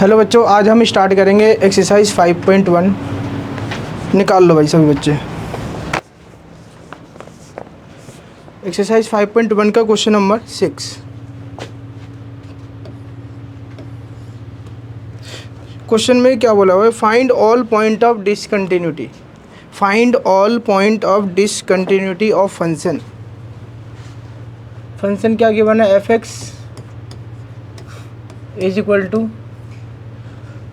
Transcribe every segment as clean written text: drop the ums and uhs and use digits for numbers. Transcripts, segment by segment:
Hello बच्चों, आज हम स्टार्ट करेंगे एक्सरसाइज 5.1। निकाल लो भाई सभी बच्चे। एक्सरसाइज 5.1 का क्वेश्चन नंबर 6। क्वेश्चन में क्या बोला हुआ है? Find all point of discontinuity. Find all point of discontinuity of function. Function क्या गिवन है? F x is equal to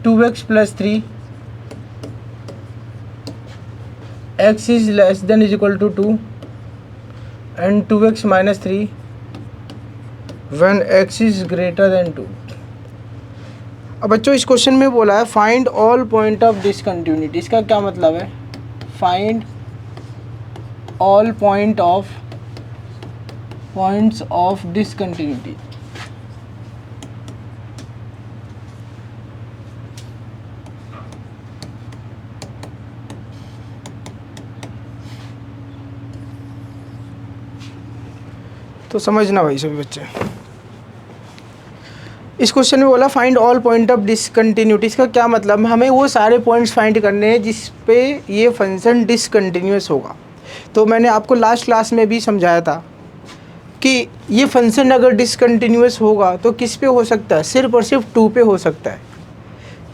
2x plus 3, x is less than is equal to 2 and 2x minus 3 when x is greater than 2। अब बच्चों इस question में बोला है find all point of discontinuity. इसका क्या मतलब है? Find all points of discontinuity. तो समझना भाई सभी बच्चे। इस क्वेश्चन में बोला find all point of discontinuity. इसका क्या मतलब? हमें वो सारे पॉइंट्स फाइंड करने हैं जिस पे ये फंक्शन डिसकंटिन्यूअस होगा। तो मैंने आपको लास्ट क्लास में भी समझाया था कि ये फंक्शन अगर डिसकंटिन्यूअस होगा तो किस पे हो सकता है? सिर्फ और सिर्फ 2 पे हो सकता है।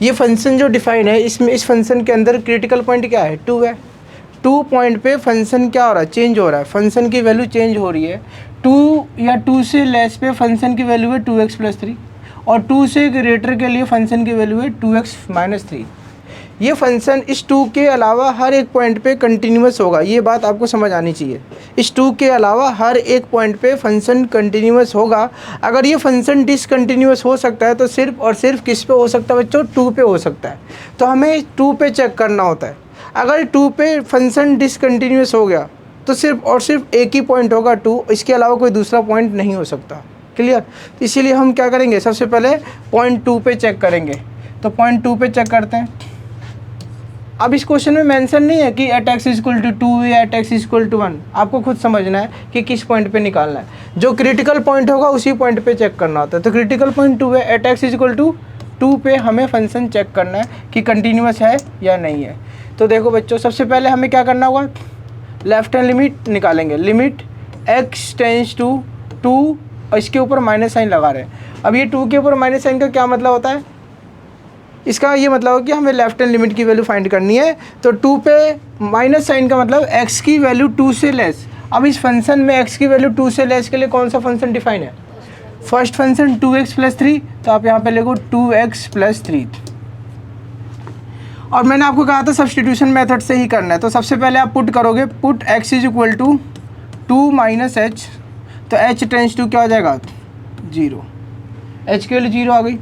ये फंक्शन जो डिफाइन है इसमें, इस फंक्शन के अंदर क्रिटिकल पॉइंट क्या है? 2 है। 2 पॉइंट पे फंक्शन क्या हो रहा है? चेंज हो रहा है। फंक्शन की वैल्यू चेंज हो रही है। 2 या 2 से लेस पे फंक्शन की वैल्यू है 2x प्लस 3 और 2 से ग्रेटर के लिए फंक्शन की वैल्यू है 2x माइनस 3। ये फंक्शन इस 2 के अलावा हर एक पॉइंट पे कंटिन्यूअस होगा। ये बात आपको समझ आनी चाहिए। इस 2 के अलावा हर एक पॉइंट पे फंक्शन कंटिन्यूअस होगा। अगर ये फंक्शन डिसकंटिन्यूअस हो सकता है तो सिर्फ और सिर्फ किस पे हो सकता है बच्चों? 2 पे हो सकता है। तो हमें 2 पे चेक करना होता है। अगर 2 पे फंक्शन डिसकंटिन्यूअस हो गया तो सिर्फ और सिर्फ एक ही पॉइंट होगा 2, इसके अलावा कोई दूसरा पॉइंट नहीं हो सकता। क्लियर? तो इसीलिए हम क्या करेंगे? सबसे पहले पॉइंट 2 पे चेक करेंगे। तो पॉइंट 2 पे चेक करते हैं। अब इस क्वेश्चन में मेंशन नहीं है कि एट एक्स इक्वल टू 2 या एट एक्स इक्वल टू 1। आपको खुद समझना है कि किस पॉइंट पे निकालना है। जो क्रिटिकल पॉइंट होगा उसी पॉइंट पे चेक करना होता है। तो क्रिटिकल पॉइंट 2 है। एट एक्स इक्वल टू 2 पे हमें फंक्शन चेक करना है कि कंटिन्यूअस है या नहीं है। तो देखो बच्चों, सबसे पहले हमें क्या करना होगा? लेफ्ट हैंड लिमिट निकालेंगे। लिमिट x टेंस टू 2 और इसके ऊपर माइनस साइन लगा रहे हैं। अब ये 2 के ऊपर माइनस साइन का क्या मतलब होता है? इसका ये मतलब है कि हमें लेफ्ट हैंड लिमिट की वैल्यू फाइंड करनी है। तो 2 पे माइनस साइन का मतलब x की वैल्यू 2 से लेस। अब इस फंक्शन में x की वैल्यू 2 से लेस के लिए कौन सा फंक्शन डिफाइन है? First function 2x plus 3। तो आप यहाँ पे लिखो 2x प्लस 3। और मैंने आपको कहा था सब्स्टिट्यूशन मेथड से ही करना है। तो सबसे पहले आप पुट करोगे, put x is equal to 2 minus H. तो h टेंस टू क्या हो जाएगा? 0। h की वैल्यू 0 आ गई।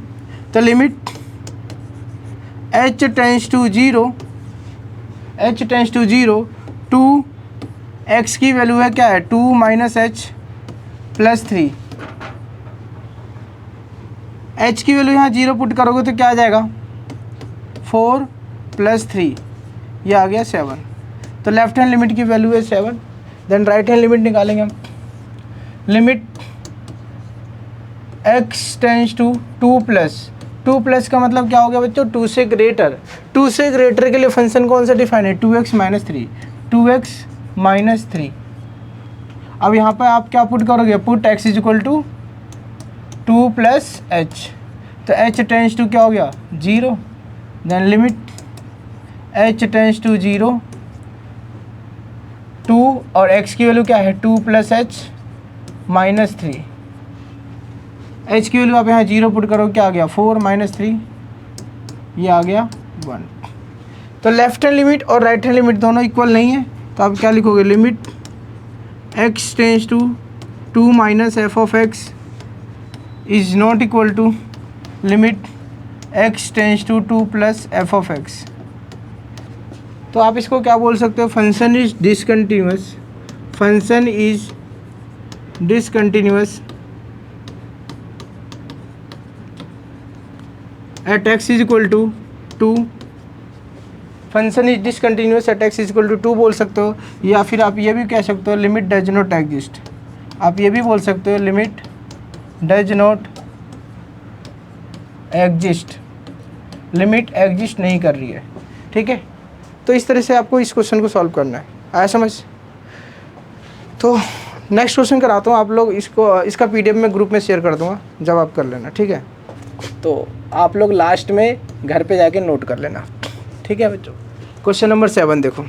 तो limit h tends to 0, h tends to 0 to x की वैल्यू है क्या है? 2 माइनस एच प्लस 3। h की वैल्यू यहाँ 0 पुट करोगे तो क्या आ जाएगा? 4 प्लस 3, ये आ गया 7। तो लेफ्ट हैंड लिमिट की वैल्यू है 7। देन राइट हैंड लिमिट निकालेंगे हम। Limit x tends to 2 plus का मतलब क्या हो गया बच्चों? 2 से ग्रेटर। 2 से ग्रेटर के लिए फंक्शन कौन सा डिफाइन है? 2x minus 3। 2x minus 3। अब यहाँ पर आप क्या पुट करोगे? Put x is equal to 2 plus H. तो h टेंस टू क्या हो गया? 0। Then limit h tends to 0 2 और x की वैल्यू क्या है? 2 प्लस एच माइनस 3। h की वैल्यू आप यहाँ 0 पुट करो, क्या आ गया? 4 माइनस 3, ये आ गया 1। तो लेफ्ट हैंड लिमिट और राइट हैंड लिमिट दोनों इक्वल नहीं है। तो आप क्या लिखोगे? Limit x tends to 2 minus F of x is not equal to limit x tends to 2 plus F of x। तो आप इसको क्या बोल सकते हो? Function is discontinuous. Function is discontinuous at x is equal to 2। Function is discontinuous at x is equal to 2 बोल सकते हो। या फिर आप ये भी कह सकते हो लिमिट डज नॉट एग्जिस्ट। आप ये भी बोल सकते हो limit does not exist limit exist नहीं कर रही है, ठीक है। तो इस तरह से आपको इस क्वेश्चन को सॉल्व करना है, आया समझ। तो नेक्स्ट क्वेश्चन कराता हूँ, आप लोग इसका PDF में ग्रुप में शेयर कर दूँगा, जब आप कर लेना, ठीक है। तो आप लोग लास्ट में घर पे जाके नोट कर लेना, ठीक है बच्चों। क्वेश्चन नंबर 7 देखो,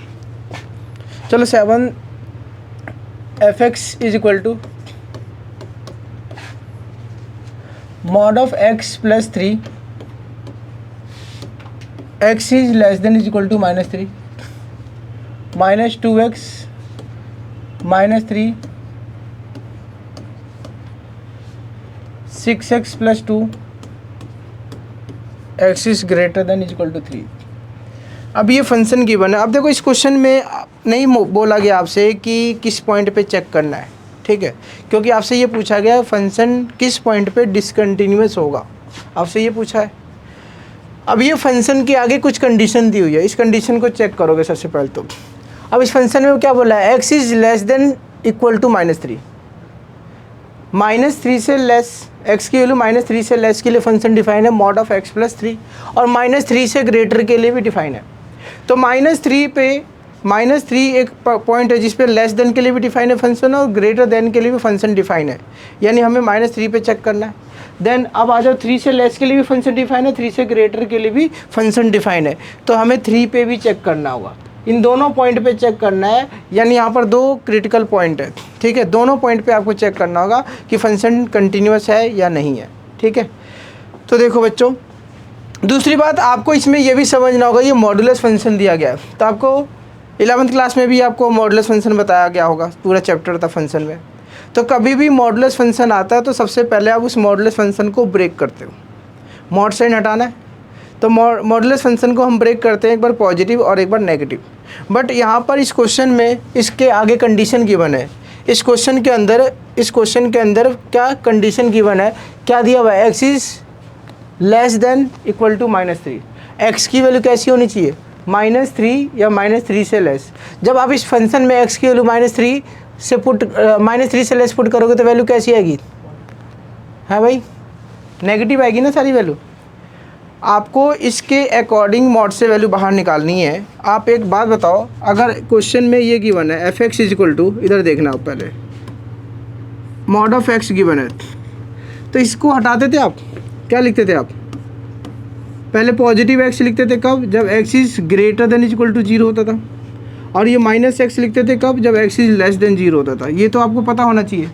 चलो 7 f(x) is equal to mod of x plus 3, x is less than is equal to -3, minus 2x minus 3, 6x plus 2, x is greater than is equal to 3। अब ये फंक्शन गिवन है। अब देखो इस question में नहीं बोला गया आपसे कि किस पॉइंट पे चेक करना है, ठीक है, क्योंकि आपसे ये पूछा गया फंक्शन किस पॉइंट पे डिसकंटिन्यूअस होगा, आपसे ये पूछा है। अब ये फंक्शन के आगे कुछ कंडीशन दी हुई है, इस कंडीशन को चेक करोगे सबसे पहले तो। अब इस फंक्शन में क्या बोला है, x is less than equal to -3, -3 से लेस, x की वैल्यू -3 से लेस के लिए फंक्शन डिफाइन है mod of x plus 3, और -3 से ग्रेटर के लिए भी डिफाइन है। तो -3 पे -3 एक पॉइंट है जिस पे लेस देन के लिए भी डिफाइन है फंक्शन और ग्रेटर देन के लिए भी फंक्शन डिफाइन है, यानी हमें -3 पे चेक करना है। देन अब आ जाओ 3 से लेस के लिए भी फंक्शन डिफाइन है, 3 से ग्रेटर के लिए भी फंक्शन डिफाइन है, तो हमें 3 पे भी चेक करना होगा। इन दोनों पॉइंट पे चेक करना है, यानी यहाँ पर 2 क्रिटिकल पॉइंट है, ठीक है। दोनों पॉइंट पे आपको चेक करना होगा कि फंक्शन कंटिन्यूअस है या नहीं है, ठीक है। तो देखो बच्चों, दूसरी बात आपको इसमें यह भी समझना होगा, ये मॉडुलस फंक्शन दिया गया है। तो आपको 11th क्लास में भी आपको मॉडुलस फंक्शन बताया गया होगा, पूरा चैप्टर था फंक्शन में। तो कभी भी मॉडुलस फंक्शन आता है तो सबसे पहले आप उस मॉडुलस फंक्शन को ब्रेक करते हो, मॉड साइन हटाना है। तो मॉडुलस फंक्शन को हम ब्रेक करते हैं, एक बार पॉजिटिव और एक बार नेगेटिव। बट यहाँ पर इस क्वेश्चन में इसके आगे कंडीशन गिवन है। इस क्वेश्चन के अंदर क्या कंडीशन गिवन है, क्या दिया हुआ है, x is less than equal to -3। x की वैल्यू कैसी होनी चाहिए, -3 या -3 से लेस। जब आप इस फंक्शन में x की वैल्यू -3 से लेस पुट करोगे तो वैल्यू कैसी आएगी, हाँ भाई, नेगेटिव आएगी ना सारी वैल्यू। आपको इसके अकॉर्डिंग मॉड से वैल्यू बाहर निकालनी है। आप एक बात बताओ, अगर क्वेश्चन में ये गिवन है f(x) इज इक्वल टू, इधर देखना आप पहले, मॉड ऑफ x गिवन है, तो इसको हटाते थे आप, क्या लिखते थे आप, पहले पॉजिटिव x लिखते थे कब, जब x is greater than is equal to 0 होता था, और ये -x लिखते थे कब, जब x इज लेस देन 0 होता था। ये तो आपको पता होना चाहिए।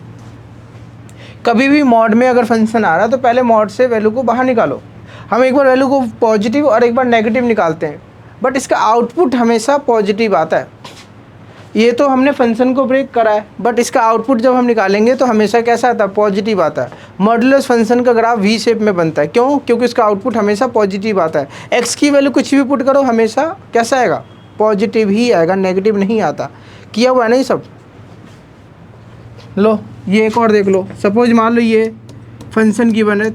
कभी भी मॉड में अगर फंक्शन आ रहा है तो पहले मॉड से वैल्यू को बाहर निकालो। हम एक बार वैल्यू को पॉजिटिव और एक बार नेगेटिव निकालते हैं, बट इसका आउटपुट हमेशा पॉजिटिव आता है। ये तो हमने फंक्शन को ब्रेक करा है, बट इसका आउटपुट जब हम निकालेंगे तो हमेशा कैसा आता है, पॉजिटिव आता है। मॉडुलस फंक्शन का ग्राफ वी शेप में बनता है, क्यों, क्योंकि इसका आउटपुट हमेशा पॉजिटिव आता है। एक्स की वैल्यू कुछ भी पुट करो हमेशा कैसा आएगा, पॉजिटिव ही आएगा, नेगेटिव नहीं आता। किया हुआ है ना ये सब। लो ये एक और देख लो, सपोज मान लो ये फंक्शन की बने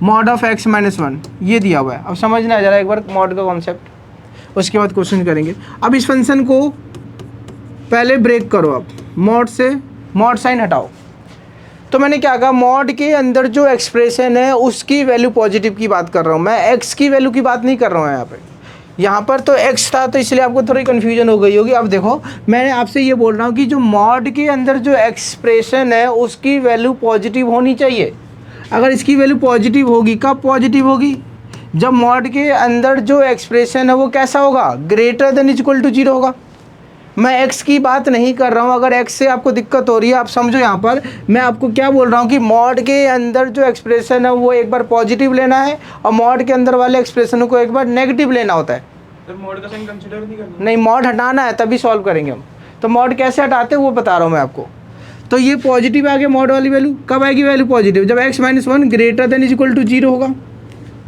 मॉड ऑफ x -1 ये दिया हुआ है। अब समझना है ज़रा एक बार मॉड का कॉन्सेप्ट, उसके बाद क्वेश्चन करेंगे। अब इस फंक्शन को पहले ब्रेक करो, आप मॉड से मॉड साइन हटाओ। तो मैंने क्या कहा, मॉड के अंदर जो एक्सप्रेशन है उसकी वैल्यू पॉजिटिव की बात कर रहा हूँ मैं, x की वैल्यू की बात नहीं कर रहा हूँ। यहाँ पर तो x था तो इसलिए आपको थोड़ी कन्फ्यूजन हो गई होगी। अब देखो मैंने आपसे ये बोल रहा हूँ कि जो मॉड के अंदर जो एक्सप्रेशन है उसकी वैल्यू पॉजिटिव होनी चाहिए। अगर इसकी वैल्यू पॉजिटिव होगी, कब पॉजिटिव होगी, जब मॉड के अंदर जो एक्सप्रेशन है वो कैसा होगा, ग्रेटर देन इक्वल टू 0 होगा। मैं x की बात नहीं कर रहा हूँ। अगर x से आपको दिक्कत हो रही है, आप समझो यहाँ पर मैं आपको क्या बोल रहा हूँ कि मॉड के अंदर जो एक्सप्रेशन है वो एक बार पॉजिटिव लेना है और मॉड के अंदर वाले एक्सप्रेशन को एक बार नेगेटिव लेना होता है। तो मॉड का साइन कंसीडर नहीं करना, नहीं, मॉड हटाना है तभी सॉल्व करेंगे हम। तो मॉड कैसे हटाते हैं वो बता रहा हूँ मैं आपको। तो ये पॉजिटिव आ गया, मॉड वाली वैल्यू कब आएगी, वैल्यू पॉजिटिव जब x -1 greater than is equal to 0 होगा।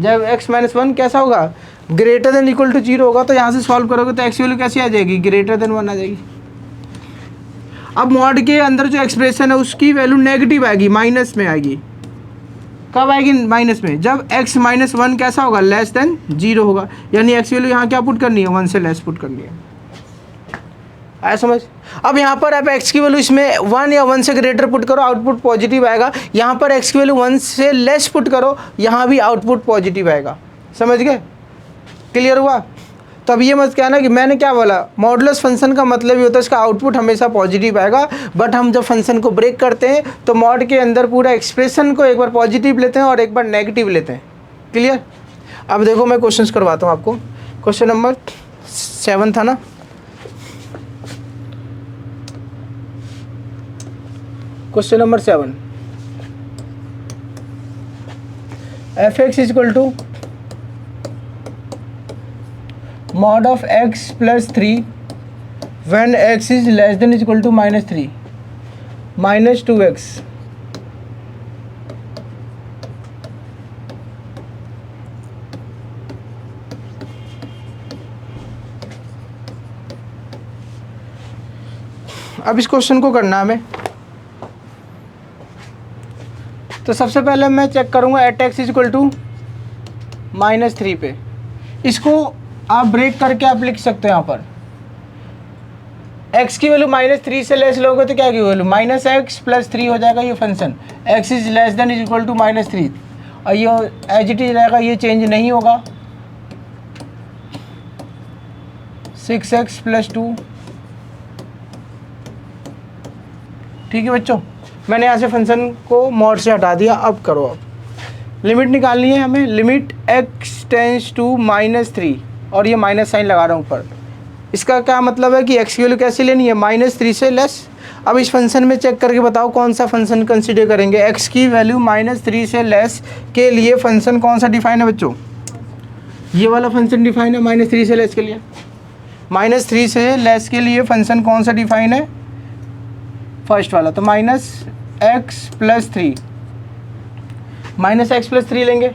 जब x -1 कैसा होगा, ग्रेटर देन इक्वल टू 0 होगा। तो यहाँ से सॉल्व करोगे तो x वैल्यू कैसी आ जाएगी, ग्रेटर देन 1 आ जाएगी। अब मॉड के अंदर जो एक्सप्रेशन है उसकी वैल्यू नेगेटिव आएगी, माइनस में आएगी। कब आएगी माइनस में, जब x -1 कैसा होगा, लेस देन 0 होगा। यानी x वैल्यू यहाँ क्या पुट करनी है, 1 से लेस पुट करनी है। आया समझ। अब यहाँ पर आप x की वैल्यू इसमें 1 या 1 से ग्रेटर पुट करो, आउटपुट पॉजिटिव आएगा। यहाँ पर x की वैल्यू 1 से लेस पुट करो, यहाँ भी आउटपुट पॉजिटिव आएगा। समझ गए। क्लियर हुआ? तो अब ये मत कहना कि मैंने क्या बोला, मॉडुलस फंक्शन का मतलब ये होता है इसका आउटपुट हमेशा पॉजिटिव आएगा, बट हम जब फंक्शन को ब्रेक करते हैं तो मॉड के अंदर पूरा एक्सप्रेशन को एक बार पॉजिटिव लेते हैं और एक बार नेगेटिव लेते हैं। क्लियर? अब देखो मैं क्वेश्चंस करवाता हूँ आपको। क्वेश्चन नंबर 7 था ना, question number 7, F x is equal to mod of x plus 3 when x is less than is equal to -3 minus 2x अब इस क्वेश्चन को करना हमें। तो सबसे पहले मैं चेक करूंगा at X is equal to -3 पे। इसको आप ब्रेक करके आप लिख सकते हो यहाँ पर x की वैल्यू -3 से लेस लोगे तो क्या की वैल्यू -x + 3 हो जाएगा ये function, x is less than is equal to -3 और ये एज इट इज रहेगा, ये चेंज नहीं होगा। 6x + 2, ठीक है बच्चों, मैंने यहाँ से फंक्शन को मॉड से हटा दिया। अब करो, अब लिमिट निकालनी है हमें, लिमिट x टेंस टू -3 और ये माइनस साइन लगा रहा हूँ ऊपर। इसका क्या मतलब है कि x की वैल्यू कैसे लेनी है, -3 से लेस। अब इस फंक्शन में चेक करके बताओ कौन सा फंक्शन कंसीडर करेंगे। x की वैल्यू -3 से लेस के लिए फंक्शन कौन सा डिफाइन है बच्चों, ये वाला फंक्शन डिफाइन है -3 से लेस के लिए। -3 से लेस के लिए फंक्शन कौन सा डिफाइन है, फर्स्ट वाला, तो -x + 3, -x + 3 लेंगे।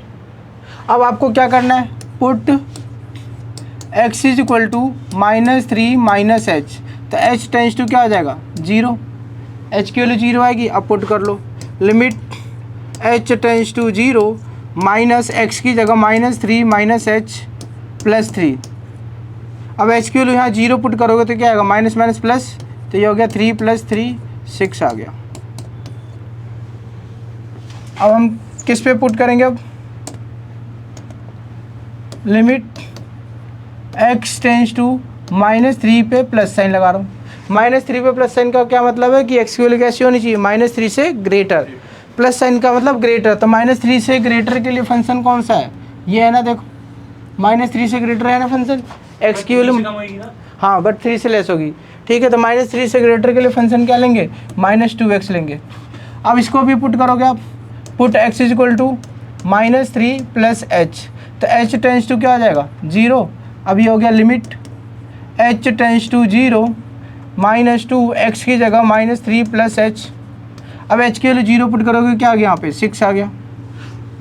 अब आपको क्या करना है, put x is equal to -3 - h, तो h टेंस टू क्या आ जाएगा 0, h की वैल्यू 0 आएगी। अब पुट कर लो, limit h tends to 0 minus x की जगह -3 - h + 3। अब h की वैल्यू यहाँ 0 पुट करोगे तो क्या आएगा, माइनस माइनस प्लस, तो ये हो गया 3 + 3 6 आ गया। अब हम किस पे पुट करेंगे, अब लिमिट x टेंस टू -3 पे प्लस साइन लगा रहा हूँ। -3 पे प्लस साइन का क्या मतलब है कि x की वैल्यू कैसी होनी चाहिए, -3 से ग्रेटर, प्लस साइन का मतलब ग्रेटर, तो -3 से ग्रेटर के लिए फंक्शन कौन सा है, ये है ना, देखो -3 से ग्रेटर है ना फंक्शन, x की वैल्यू हाँ बट 3 से लेस होगी, ठीक है। तो -3 से ग्रेटर के लिए फंक्शन क्या लेंगे, -2x लेंगे। अब इसको भी पुट करोगे आप, put x is equal to -3 + h, तो h टेंस टू क्या आ जाएगा 0। अब ये हो गया limit h tends to 0 -2, x की जगह -3 + h। अब h के लिए 0 पुट करोगे क्या आ गया, यहाँ पे 6 आ गया,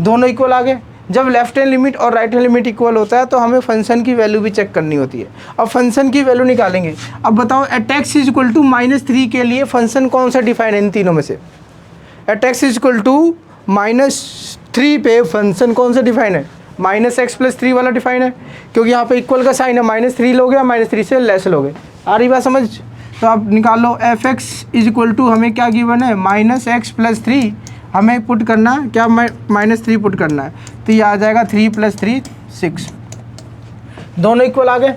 दोनों इक्वल आ गए। जब लेफ्ट हैंड लिमिट और राइट हैंड लिमिट इक्वल होता है तो हमें फंक्शन की वैल्यू भी चेक करनी होती है। अब फंक्शन की वैल्यू निकालेंगे। अब बताओ at X is equal to -3 के लिए फंक्शन कौन सा डिफाइन है इन तीनों में से, at X is equal to -3 पे फंक्शन कौन सा डिफाइन है, -x + 3 वाला डिफाइन है, क्योंकि यहाँ पे इक्वल का साइन है, -3 लोगे या -3 से लेस लोगे, आ रही बात समझ। तो आप निकालो F x is equal to, हमें क्या गिवन है -x + 3, हमें पुट करना क्या, -3 पुट करना है, तो ये आ जाएगा 3 + 3 6, दोनों इक्वल आ गए।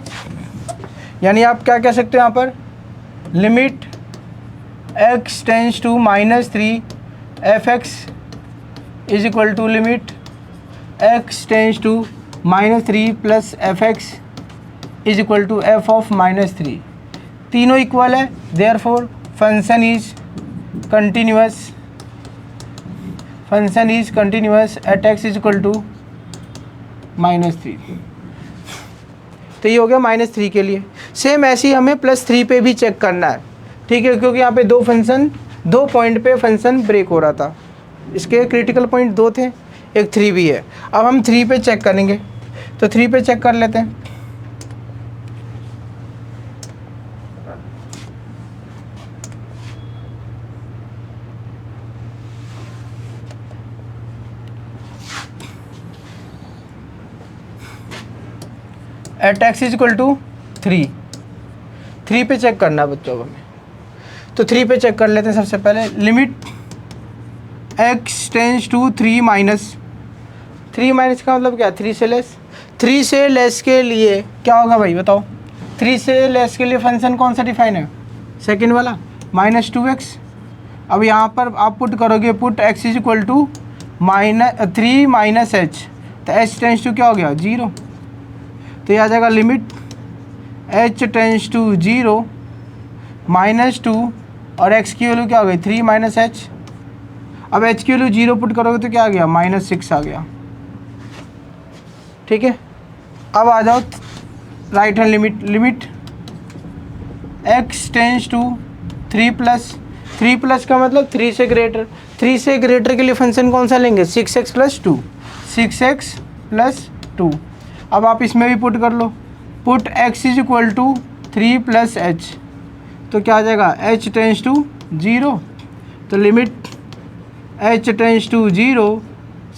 यानी आप क्या कह सकते हो यहाँ पर, limit x tends to -3 F x is equal to limit x tends to -3 + F x is equal to f of -3, तीनों इक्वल है, therefore function is continuous, function is continuous at x is equal to -3। तो ये हो गया -3 के लिए। Same ऐसे ही हमें +3 पे भी चेक करना है, ठीक है, क्योंकि यहाँ पे दो पॉइंट पे फंक्शन ब्रेक हो रहा था, इसके क्रिटिकल पॉइंट 2 थे, एक 3 भी है। अब हम 3 पे चेक करेंगे, तो 3 पे चेक कर लेते हैं। At X is equal to 3 पे चेक करना है बच्चों को हमें, तो 3 पे चेक कर लेते हैं। सबसे पहले लिमिट x टेंस टू 3 - 3 का मतलब क्या, 3 से लेस, 3 से लेस के लिए क्या होगा भाई बताओ? 3 से लेस के लिए फंक्शन कौन सा डिफाइन है? सेकेंड वाला, -2x। अब यहाँ पर आप पुट करोगे, put x is equal to -3 minus H, तो h टेंस टू क्या हो गया 0, तो ये आ जाएगा लिमिट h टेंस टू 0 -2 और x की वैल्यू क्या हो गई 3 माइनस एच। अब h की वैल्यू 0 पुट करोगे तो क्या आ गया -6 आ गया। ठीक है, अब आ जाओ right hand limit, limit x tends to 3 plus, 3 plus का मतलब 3 से ग्रेटर, 3 से ग्रेटर के लिए फंक्शन कौन सा लेंगे 6x प्लस 2, 6x प्लस 2। अब आप इसमें भी पुट कर लो, put x is equal to 3 plus H, तो क्या आ जाएगा h टेंस टू 0, तो limit h tends to 0,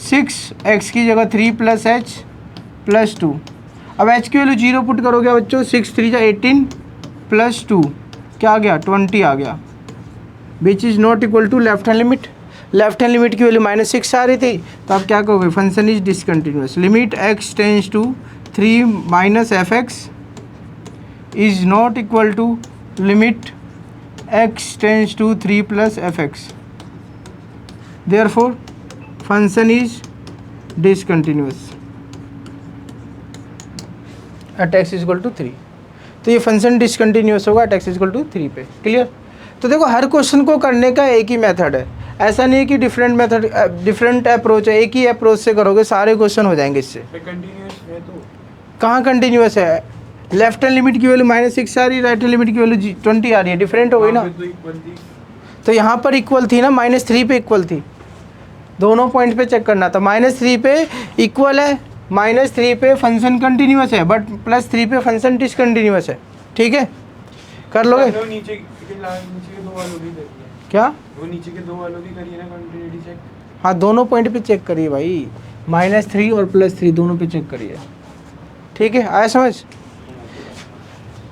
6x की जगह 3 प्लस एच प्लस 2। अब h की वैल्यू 0 पुट करोगे बच्चों, 6 3 18 प्लस 2 क्या आ गया 20 आ गया, which is not equal to left hand limit. Left hand limit की वैल्यू -6 आ रही थी, तो आप क्या कहोगे function is discontinuous. Limit x tends to 3 minus fx is not equal to limit x tends to 3 plus fx, therefore function is discontinuous at x is equal to 3। तो ये फंक्शन डिसकंटिन्यूअस होगा at x is equal to 3 पे। Clear? तो देखो हर question को करने का एक ही मेथड है, ऐसा नहीं है कि डिफरेंट मेथड डिफरेंट अप्रोच है, एक ही अप्रोच से करोगे सारे क्वेश्चन हो जाएंगे इससे। कंटिन्यूअस है तो कहाँ कंटिन्यूअस है? लेफ्ट हैंड लिमिट की वैल्यू -6 आ रही है, राइट हैंड लिमिट की वैल्यू 20 आ रही है, डिफरेंट हो गई ना। तो यहाँ पर इक्वल थी ना, -3 पे इक्वल थी, दोनों पॉइंट पे चेक करना था। -3 पे इक्वल है, -3 पे फंक्शन कंटिन्यूअस है, बट +3 पे फंक्शन डिसकंटिन्यूअस है। ठीक है, कर लोगे? नीचे के 2 वालों की करिए, क्या? वो नीचे के 2 वालों की करिए ना कंटिन्यूटी चेक। हाँ, दोनों पॉइंट पे चेक करिए भाई, -3 और +3 दोनों पे चेक करिए। ठीक है, आया समझ?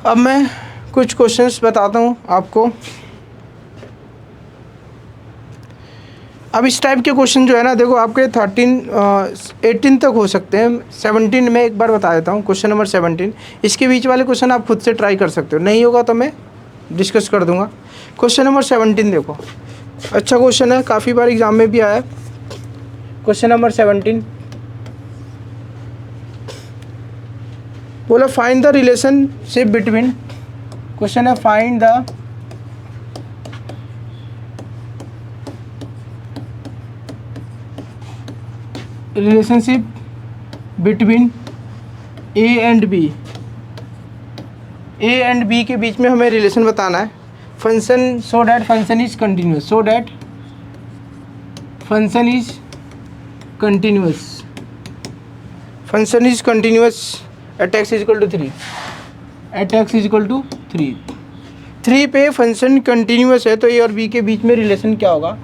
अब मैं कुछ क्वेश्चंस बताता हूँ आपको। अब इस टाइप के क्वेश्चन जो है ना, देखो आपके 18 तक हो सकते हैं, 17 में एक बार बता देता हूँ। क्वेश्चन नंबर 17, इसके बीच वाले क्वेश्चन आप खुद से ट्राई कर सकते हो, नहीं होगा तो मैं डिस्कस कर दूंगा। क्वेश्चन नंबर 17 देखो, अच्छा क्वेश्चन है, काफ़ी बार एग्जाम में भी आया है। क्वेश्चन नंबर 17 बोला find the relationship between, question है find the relationship between A and B. A and B के बीच में हमें रिलेशन बताना है, function so that function is continuous, so that function is continuous, function is continuous at x is equal to 3, at x is equal to 3 पे function continuous है, तो ए और बी के बीच में रिलेशन क्या होगा?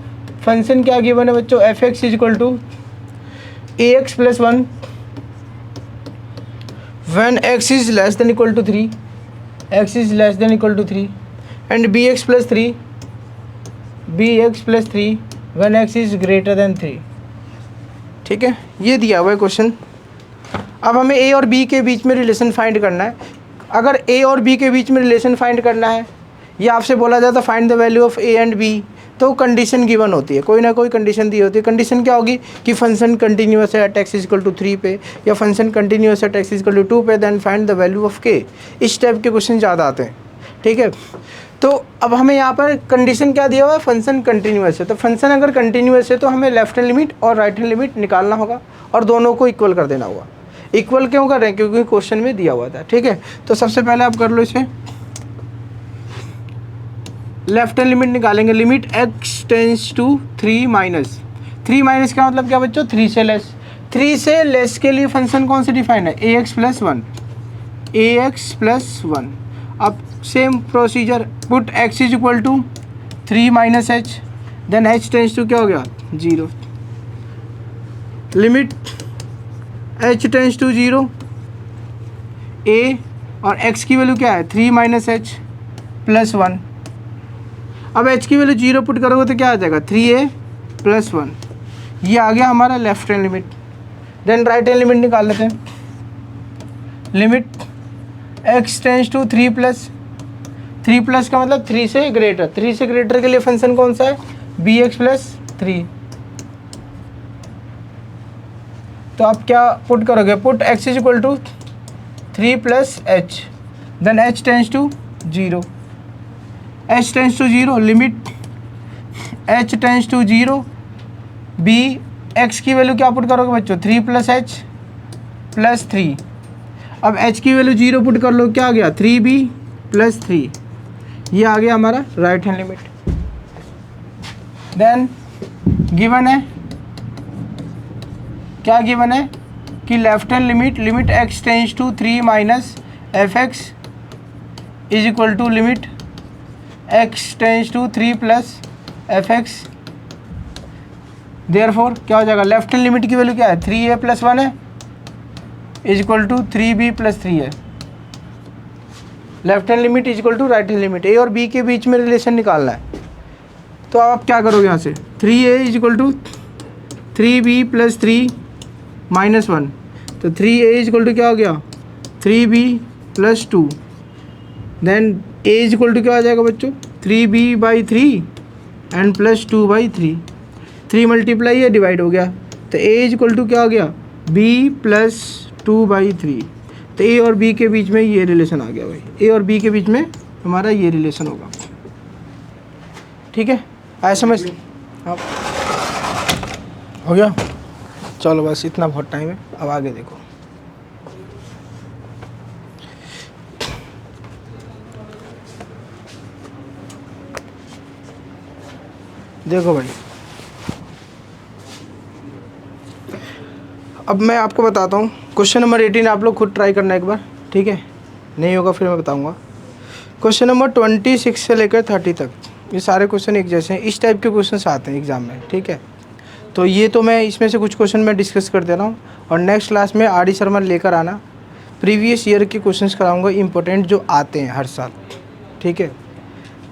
फंक्शन क्या गिवन है बच्चों, f(x) is equal to ax plus 1 when x is less than equal to 3, x is less than equal to 3 and bx plus 3 when x is greater than 3। ठीक है, ये दिया हुआ है क्वेश्चन। अब हमें a और b के बीच में रिलेशन फाइंड करना है। अगर a और b के बीच में रिलेशन फाइंड करना है, या आपसे बोला जाता find the value of a and b, तो कंडीशन गिवन होती है, कोई ना कोई कंडीशन दी होती है। कंडीशन क्या होगी कि फंक्शन कंटिन्यूअस है at x is equal to 3 पे, या फंक्शन कंटिन्यूअस है at x is equal to 2 पे, then find the value of k। इस टाइप के क्वेश्चन ज़्यादा आते हैं। ठीक है, तो अब हमें यहाँ पर कंडीशन क्या दिया हुआ है, फंक्शन कंटिन्यूअस है। तो फंक्शन अगर कंटिन्यूअस है तो हमें लेफ्ट हैंड लिमिट और राइट हैंड लिमिट निकालना होगा और दोनों को इक्वल कर देना होगा। इक्वल क्यों कर रहे हैं? क्योंकि क्वेश्चन में दिया हुआ था। ठीक है, तो सबसे पहले आप कर लो इसे, लेफ्ट हैंड लिमिट निकालेंगे। Limit x tends to 3 minus, 3 minus का मतलब क्या बच्चों, 3 से लेस। 3 से लेस के लिए फंक्शन कौन से डिफाइन है, ax प्लस 1, ax प्लस 1। अब same procedure, put x is equal to 3 minus H, then h tends to क्या हो गया 0। Limit h tends to 0, a और x की वैल्यू क्या है 3 माइनस एच प्लस 1। अब h की वैल्यू 0 पुट करोगे तो क्या आ जाएगा 3a प्लस 1। ये आ गया हमारा left hand limit. Then right hand limit निकाल लेते हैं। Limit x tends to 3 plus, 3 plus का मतलब 3 से ग्रेटर, 3 से ग्रेटर के लिए फंक्शन कौन सा है, bx प्लस 3। तो आप क्या पुट करोगे, put x is equal to 3 plus H, then h tends to 0, h tends to 0, limit h tends to 0, b x की वैल्यू क्या पुट करोगे बच्चों, 3 प्लस एच प्लस 3। अब h की वैल्यू 0 पुट कर लो, क्या आ गया 3b प्लस 3, ये आ गया हमारा right hand limit. Then given है, क्या गिवन है कि left hand limit, limit x tends to 3 minus F x is equal to limit x tends to 3 plus F X. Therefore क्या हो जाएगा, लेफ्ट हैंड लिमिट की वैल्यू क्या है, 3a प्लस 1 है is equal to 3b plus 3 है। Left hand limit is equal to right hand limit, a और b के बीच में रिलेशन निकालना है। तो आप क्या करोगे यहाँ से, 3a is equal to 3b plus 3 minus 1, तो 3a इज इक्वल टू क्या हो गया 3b plus 2, then a is equal to क्या आ जाएगा बच्चों 3b by 3 and plus 2 by 3, 3 multiply है डिवाइड हो गया, तो a इज इक्वल टू क्या हो गया b प्लस 2 बाई 3। तो a और b के बीच में ये रिलेशन आ गया भाई, a और b के बीच में हमारा ये रिलेशन होगा। ठीक है, आया समझ, हाँ हो गया, चलो बस इतना बहुत टाइम है, अब आगे देखो। देखो भाई, अब मैं आपको बताता हूँ क्वेश्चन नंबर 18, आप लोग खुद ट्राई करना एक बार, ठीक है, नहीं होगा फिर मैं बताऊँगा। क्वेश्चन नंबर 26 से लेकर 30 तक ये सारे क्वेश्चन एक जैसे हैं, इस टाइप के क्वेश्चन आते हैं एग्जाम में, ठीक है। तो ये तो मैं इसमें से कुछ क्वेश्चन मैं डिस्कस कर दे रहा हूँ, और नेक्स्ट क्लास में आर डी शर्मा लेकर आना, प्रीवियस ईयर के क्वेश्चंस कराऊंगा इंपॉर्टेंट जो आते हैं हर साल, ठीक है।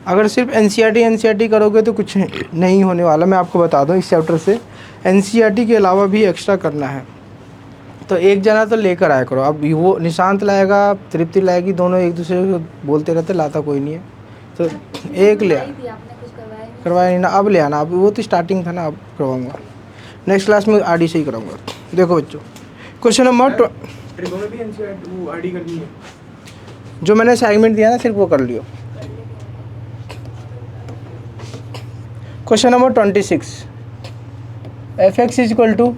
अगर सिर्फ एनसीईआरटी करोगे तो कुछ नहीं होने वाला, मैं आपको बता दूँ। इस चैप्टर से एनसीईआरटी के अलावा भी एक्स्ट्रा करना है, तो एक जना तो लेकर आया करो। अब वो निशांत लाएगा, तृप्ति लाएगी, दोनों एक दूसरे को बोलते रहते, लाता कोई नहीं है, तो एक ले करवाया नहीं ना, अब ले आना। अब वो तो स्टार्टिंग था ना, अब करवाऊँगा नेक्स्ट क्लास में, आरडी से ही कराऊँगा। देखो बच्चों, क्वेश्चन नंबर दोनों भी एनसीईआरटी वो आरडी करनी है, जो मैंने असाइनमेंट दिया ना सिर्फ वो कर लियो। Question number 26, F x is equal to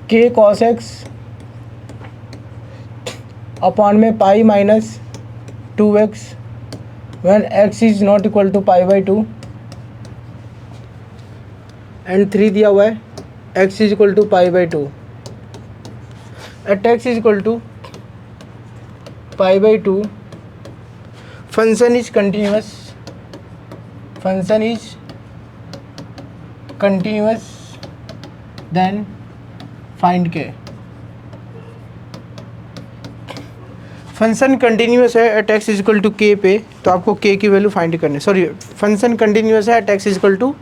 K cos X upon में pi minus 2x when x is not equal to pi by 2 and 3 दिया हुआ है x is equal to pi by 2 at x is equal to pi by 2 function is continuous, function is continuous, then find K. Function continuous है at x is equal to K पे, तो आपको के की value find करनी है। Sorry, function continuous है at x is equal to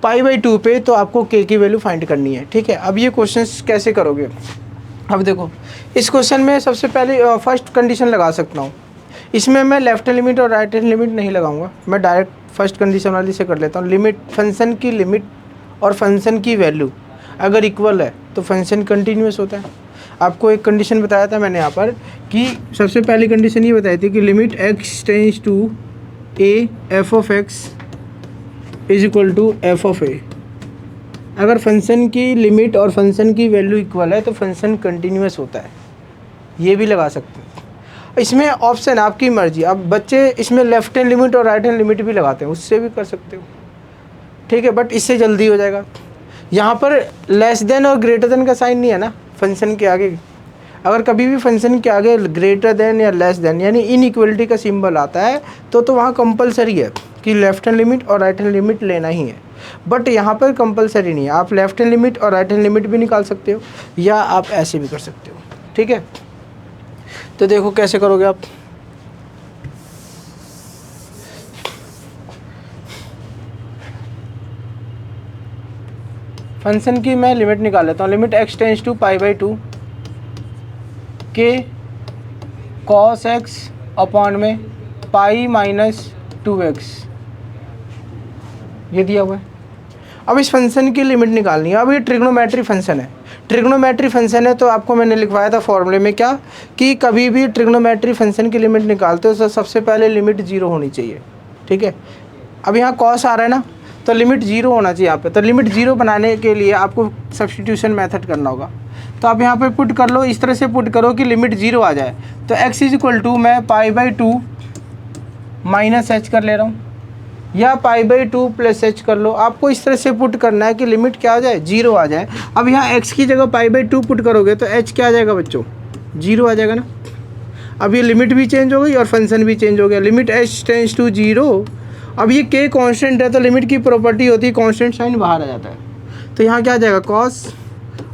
pi by 2 पे, तो आपको के की वैल्यू फाइंड करनी है, ठीक है। अब ये क्वेश्चंस कैसे करोगे, अब देखो इस क्वेश्चन में सबसे पहले फर्स्ट कंडीशन लगा सकता हूँ। इसमें मैं लेफ्ट हैंड लिमिट और राइट हैंड लिमिट नहीं लगाऊंगा, मैं डायरेक्ट फर्स्ट कंडीशन वाली से कर लेता हूँ। लिमिट, फंक्शन की लिमिट और फंक्शन की वैल्यू अगर इक्वल है तो फंक्शन कंटिन्यूअस होता है। आपको एक कंडीशन बताया था मैंने यहाँ पर कि सबसे पहली कंडीशन ये बताई थी कि limit x tends to a f of x is equal to f of a। अगर फंक्शन की लिमिट और फंक्शन की वैल्यू इक्वल है तो फंक्शन कंटिन्यूअस होता है, ये भी लगा सकते हैं। इसमें ऑप्शन आपकी मर्जी, अब बच्चे इसमें लेफ्ट हैंड लिमिट और राइट हैंड लिमिट भी लगाते हैं, उससे भी कर सकते हो, ठीक है, बट इससे जल्दी हो जाएगा। यहाँ पर लेस देन और ग्रेटर देन का साइन नहीं है ना फंक्शन के आगे। अगर कभी भी फंक्शन के आगे ग्रेटर देन या लेस देन यानी इनइक्वलिटी का सिंबल आता है तो वहाँ कंपलसरी है कि लेफ्ट हैंड लिमिट और राइट हैंड लिमिट लेना ही है, बट यहाँ पर कंपलसरी नहीं है। आप लेफ्ट हैंड लिमिट और राइट हैंड लिमिट भी निकाल सकते हो या आप ऐसे भी कर सकते हो, ठीक है। तो देखो कैसे करोगे आप। फंक्शन की मैं लिमिट निकाल लेता हूँ। Limit x tends to pi by 2 के कॉस एक्स अपॉन में पाई माइनस 2x, ये दिया हुआ है। अब इस फंक्शन की लिमिट निकालनी है। अब ये ट्रिग्नोमेट्री फंक्शन है, ट्रिग्नोमेट्री फंक्शन है, तो आपको मैंने लिखवाया था फॉर्मूले में क्या, कि कभी भी ट्रिग्नोमेट्री फंक्शन की लिमिट निकालते हो तो सबसे पहले लिमिट 0 होनी चाहिए, ठीक है। अब यहाँ कॉस आ रहा है ना, तो लिमिट 0 होना चाहिए यहाँ पे। तो लिमिट 0 बनाने के लिए आपको सब्स्टिट्यूशन मेथड करना होगा। तो आप यहाँ पे पुट कर लो, इस तरह से पुट करो कि लिमिट 0 आ जाए। तो x इज इक्वल टू मैं पाई/2 माइनस एच कर ले रहा हूँ, या पाई/2 प्लस एच कर लो। आपको इस तरह से पुट करना है कि लिमिट क्या आ जाए, 0 आ जाए। अब यहाँ x की जगह पाई/2 पुट करोगे तो h क्या आ जाएगा बच्चों, 0 आ जाएगा ना। अब ये लिमिट भी चेंज हो गई और फंक्शन भी चेंज हो गया। Limit h tends to 0। अब ये k कांस्टेंट है, तो लिमिट की प्रॉपर्टी होती है कांस्टेंट साइन बाहर आ जाता है। तो यहाँ क्या आ जाएगा कॉस,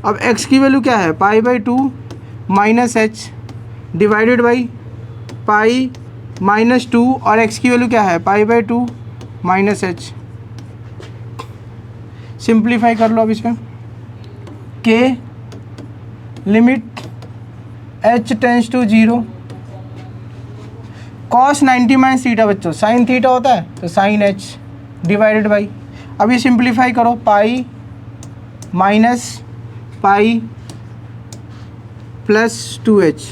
अब x की वैल्यू क्या है, pi by two minus H divided by pi minus 2, और x की वैल्यू क्या है, पाई/2 माइनस एच। सिंप्लीफाई कर लो अब इसमें, k limit h tends to 0 cos 90 minus theta बच्चों, साइन थीटा होता है तो साइन h डिवाइडेड बाई, अब ये सिंप्लीफाई करो, पाई माइनस पाई प्लस 2h,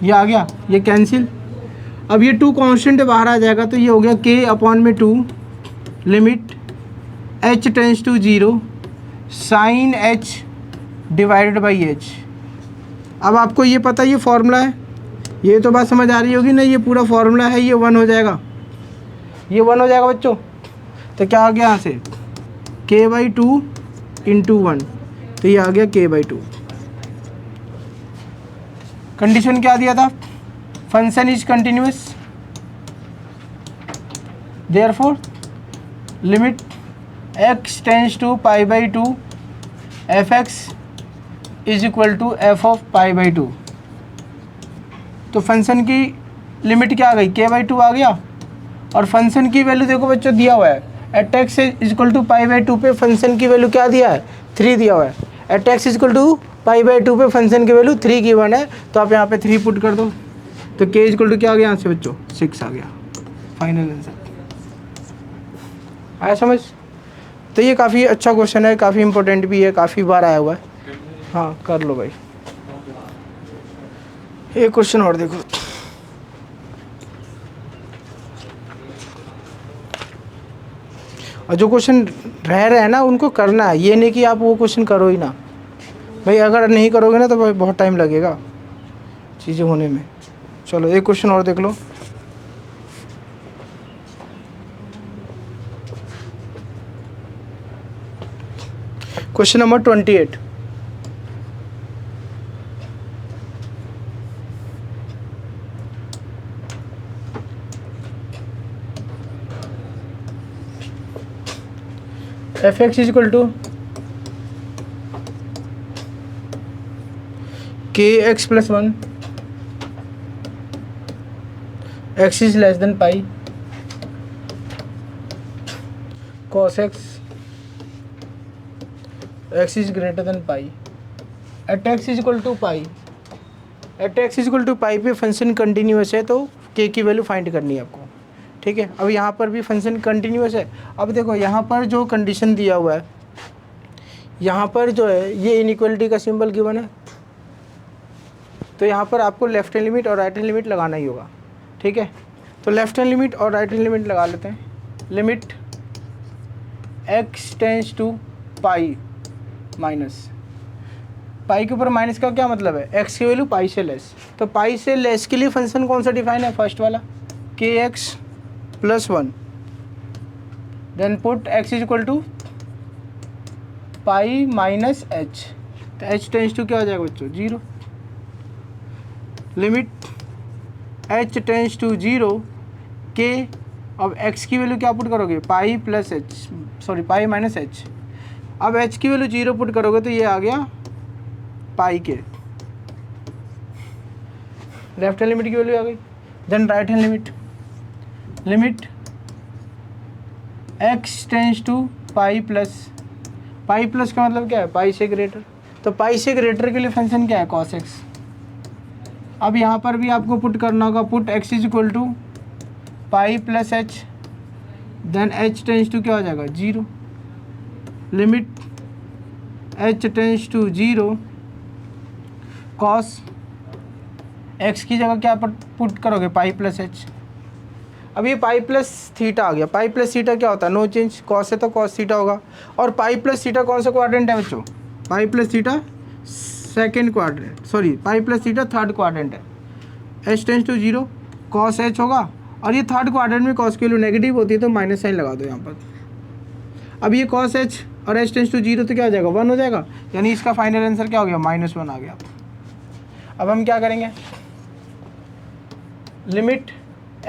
ये आ गया, ये कैंसिल। अब ये 2 कांस्टेंट बाहर आ जाएगा, तो ये हो गया k अपॉन में 2 limit h tends to 0 sine h divided by h। अब आपको ये पता, ये फॉर्मूला है, ये तो बात समझ आ रही होगी ना, ये पूरा फॉर्मूला है, ये 1 हो जाएगा, ये 1 हो जाएगा बच्चों। तो क्या आ गया यहाँ से, k/2 इंटू 1, तो ये आ गया k/2। कंडीशन क्या दिया था, function is continuous, therefore limit x tends to pi by two f(x) is equal to f of pi by two. तो फंक्शन की लिमिट क्या आ गई, k/2 आ गया, और फंक्शन की वैल्यू देखो बच्चों दिया हुआ है, at x is equal to pi by two पे फंक्शन की वैल्यू क्या दिया है, 3 दिया हुआ है। At x is equal to pi by two पे फंक्शन की वैल्यू 3 गिवन है, तो आप यहाँ पे 3 पुट कर दो, तो k इज इक्वल टू क्या आ गया यहाँ से बच्चों, 6 आ गया। फाइनल आंसर आया समझ। तो ये काफ़ी अच्छा क्वेश्चन है, काफ़ी इंपॉर्टेंट भी है, काफ़ी बार आया हुआ है। हाँ कर लो भाई, एक क्वेश्चन और देखो। और जो क्वेश्चन रह रहे हैं ना उनको करना है, ये नहीं कि आप वो क्वेश्चन करो ही ना भाई। अगर नहीं करोगे ना तो भाई बहुत टाइम लगेगा चीज़ें होने में। चलो एक क्वेश्चन और देख लो। Question number 28। f(x) is equal to kx plus 1 x is less than pi cos x is greater than pi at x is equal to pi. At x is equal to pi पे function continuous है, तो k की value find करनी है आपको, ठीक है। अब यहाँ पर भी फंक्शन कंटिन्यूअस है। अब देखो यहाँ पर जो कंडीशन दिया हुआ है, यहाँ पर जो है ये इनइक्वालिटी का सिंबल गिवन है, तो यहाँ पर आपको लेफ्ट हैंड लिमिट और राइट हैंड लिमिट लगाना ही होगा, ठीक है। तो लेफ्ट हैंड लिमिट और राइट हैंड लिमिट लगा लेते हैं। Limit x tends to pi minus, pi के ऊपर माइनस का क्या मतलब है, x की वैल्यू पाई से लेस। तो पाई से लेस के लिए फंक्शन कौन सा डिफाइन है, फर्स्ट वाला kx plus 1, then put x is equal to pi minus h, तो h टेंस टू क्या हो जाएगा बच्चों, 0। Limit h tends to 0 k, अब x की वैल्यू क्या पुट करोगे, pi plus h, sorry pi minus h। अब h की वैल्यू 0 पुट करोगे तो ये आ गया पाई के, लेफ्ट हैंड लिमिट की वैल्यू आ गई। Then right hand limit, limit x tends to pi plus, pi plus का मतलब क्या है, पाई से ग्रेटर, तो पाई से ग्रेटर के लिए फंक्शन क्या है, cos x। अब यहाँ पर भी आपको पुट करना होगा, put x is equal to pi plus H, then h tends to क्या हो जाएगा 0, limit h tends to 0 cos x की जगह क्या पुट करोगे पाई प्लस एच। अब ये पाई प्लस थीटा आ गया, पाई प्लस थीटा क्या होता है नो चेंज, कॉस है तो कॉस थीटा होगा, और पाई प्लस थीटा कौन सा क्वाड्रेंट है बच्चों, pi plus theta second quadrant, sorry pi plus theta third quadrant है, h tends to 0 cos h होगा, और ये थर्ड क्वाड्रेंट में कॉस की वैल्यू नेगेटिव होती है तो माइनस साइन लगा दो यहाँ पर। अब ये कॉस h और h टेंस टू 0 तो क्या हो जाएगा 1 हो जाएगा, यानी इसका फाइनल आंसर क्या हो गया -1 आ गया। अब हम क्या करेंगे, limit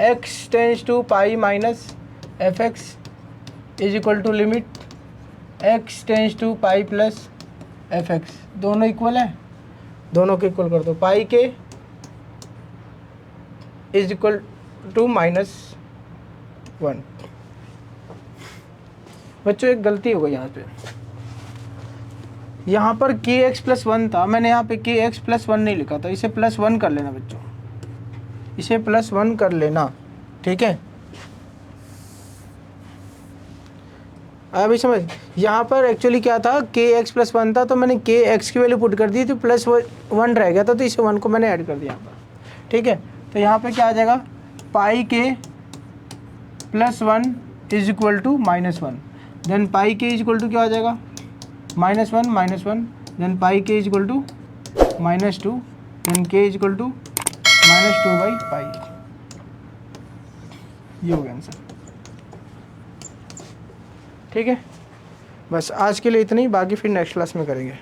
x tends to pi minus F x is equal to limit x tends to pi plus F x, दोनों इक्वल है, दोनों को इक्वल कर दो, पाई के इज इक्वल टू -1। बच्चों एक गलती हो गई यहाँ पे, यहाँ पर kx+1 था, मैंने यहाँ पे kx+1 नहीं लिखा था, इसे +1 कर लेना बच्चों, इसे +1 कर लेना, ठीक है। अभी समझ, यहाँ पर एक्चुअली क्या था kx+1 था तो मैंने kx की वैल्यू पुट कर दी थी, +1 रह गया था तो इसे 1 को मैंने ऐड कर दिया यहाँ पर, ठीक है। तो यहाँ पे क्या आ जाएगा पाई के +1 is equal to -1, than pi के इज इक्वल टू क्या हो जाएगा -1, देन पाई के इज इक्वल टू -2, देन के इज इक्वल टू -2/पाई, ये हो गया आंसर, ठीक है। बस आज के लिए इतना ही, बाकी फिर नेक्स्ट क्लास में करेंगे।